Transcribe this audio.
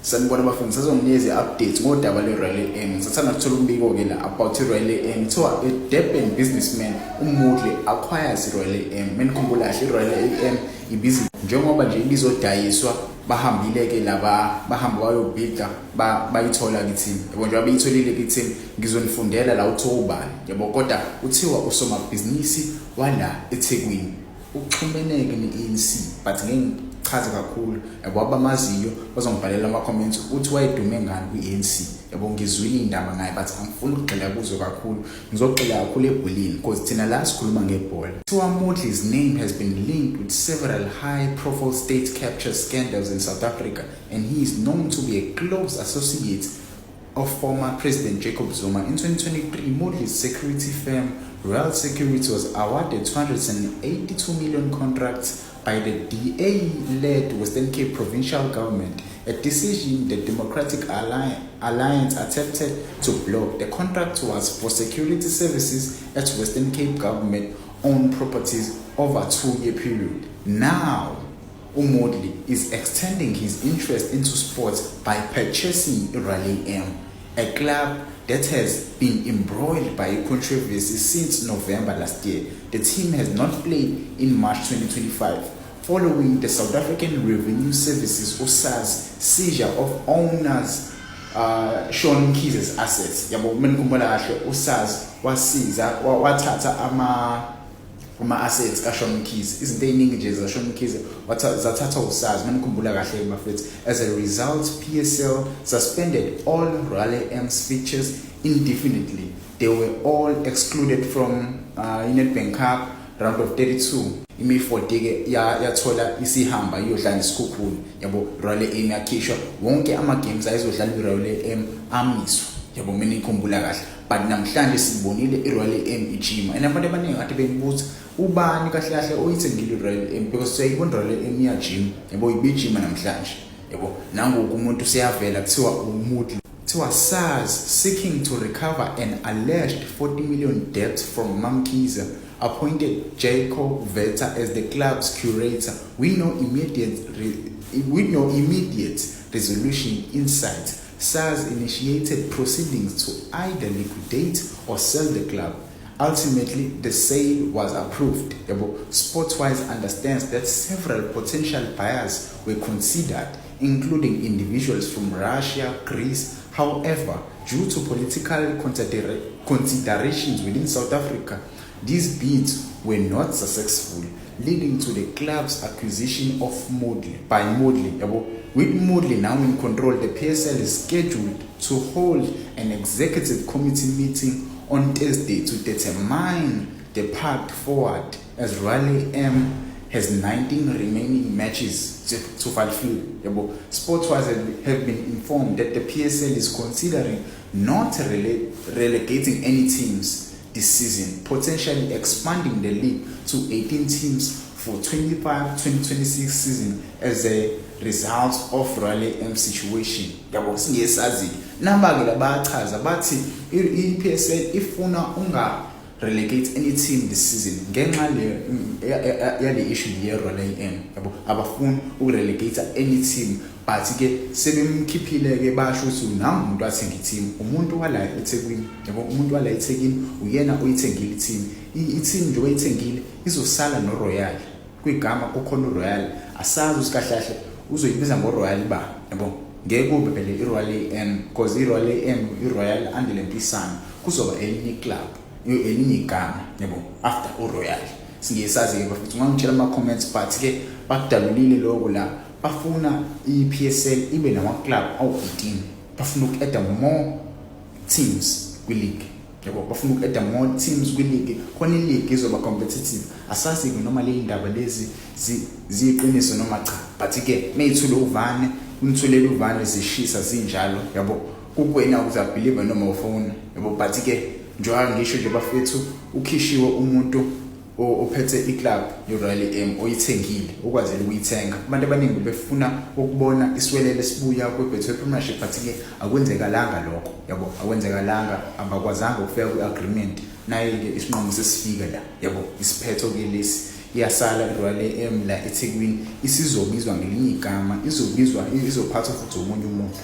Sanibona bafana sazonginikeza updates ngodaba le-Royal AM. Ngisathanda ukuthola umbiko ke la about i-Royal AM. Kuthiwa a Durban businessman uMoodley acquires i-Royal AM. Menikhumbula kahle i-Royal AM ibhizinisi njengoba nje izodayiswa bahambile ke laba bahamba bayobhida bayithola kithi. Yabo nje abeyitholile kithi ngizonifundela la utho ubani. Yabo kodwa uthiwa usomabhizinisi wala eThekwini. Uxhumeneke ne-ANC but chaza kakhulu yabo abamaziyo bazongibhalela ama comments uthi wayedume ngani kwi-ANC. Yabo ngizwile indaba ngaye but angifuni ukugxila kuzo kakhulu, ngizogxila kakhulu ebholini because thina la sikhuluma ngebhola. Kuthiwa Moodley's name has been linked with several high profile state capture scandals in South Africa and he is known to be a close associate of former President Jacob Zuma. In 2023, Moodley's security firm Royal Security was awarded 282 million contracts by the DA-led Western Cape provincial government, a decision the Democratic Alliance attempted to block. The contract was for security services at Western Cape government-owned properties over a 2-year period. Now, Moodley is extending his interest into sports by purchasing Royal AM, a club that has been embroiled by a controversy since November last year. The team has not played in March 2025 following the South African Revenue Services (SARS) seizure of owners Sean Mkhize's assets. Yabo menikhumbula kahle uSARS wasiza wathatha ama-assets kaSean Mkhize, izinto ey'ningi nje zaSean Mkhize zathathwa uSARS menikhumbula kahle mafethu. As a result, PSL suspended all Royal AM's fixtures indefinitely. They were all excluded from Nedbank Cup round of 32. Imifoti ke yathola isihamba iyodlala isikhukhulu. Yabo Royal AM yakhishwa wonke ama games ayizodlala iRoyal AM amiswa. Yabo mina ikhumbula kahle but namhlanje sibonile iRoyal AM ijima and abantu abaningi kade bengibuza ubani kahle kahle oyithengile iRoyal AM because sayibona iRoyal AM iyajima. Yabo ibijima namhlanje. Yabo nangoku umuntu seyavela kuthiwa uMoodley. Kuthiwa SARS seeking to recover an alleged 40 million debt from Mkhize appointed Jacob Veta as the club's curator. We know immediate resolution in sight. SARS initiated proceedings to either liquidate or sell the club. Ultimately, the sale was approved. Sportswise understands that several potential buyers were considered, including individuals from Russia, Greece. However, due to political considerations within South Africa, these bids were not successful, leading to the club's acquisition of Moodley by Moodley. With Moodley now in control, the PSL is scheduled to hold an executive committee meeting on Thursday to determine the path forward as Royal AM has 19 remaining matches to fulfill. Sportswise have been informed that the PSL is considering not relegating any teams this season, potentially expanding the league to 18 teams for 25-2026 season as a result of Royal AM situation. Yabo singesazi namba ke labachaza bathi iPSL ifuna unga relegate any team this season ngenxa le issue ye Royal AM. Yabo abafuni ukurelegate any team but ke sebemkhiphile ke basho ukuthi nami umuntu athenga i-team, umuntu wala eThekwini. Yabo umuntu wala eThekwini uyena oyithengile i-team. I-team nje oyithengile izosala noRoyal. Kwigama kukhona uRoyal asazi usikahlahle uzoyibiza ngoRoyal ba. Yabo ngeke kube phela iRoyal AM because iRoyal AM iRoyal andilempisana kuzoba elinye club elinye igama. Yabo after uRoyal singesazi ke bafethu ngangitshela ama comments but ke bakudalulile lokho la bafuna iPSL ibe nama club awu-18. Bafuna uku-add more teams kwi-league. Yabo bafuna uku-add more teams kwi-league khona i-league izoba competitive. Asazi ke noma le indaba lezi ziyiqiniso noma cha but ke meyithule uvane unithulela uvane zishisa zinjalo. Yabo kukwena uzabelieve noma ufuna. Yabo but ke njengoba ngisho nje bafethu ukhishiwe umuntu ophethe iclub yeRoyal AM oyithengile ukwazela ukuyithenga. Abantu abaningi befuna ukubona iswelele sibuya kweBetway Premiership but ke akwenzekalanga lokho. Yabo akwenzekalanga, abakwazanga ukufika kwi-agreement naye ke isinqumo sesifika la. Yabo isiphetho ke lesi iyasala i-Royal AM la eThekwini isizobizwa ngelinye igama, izophathwa futhi omunye umuntu.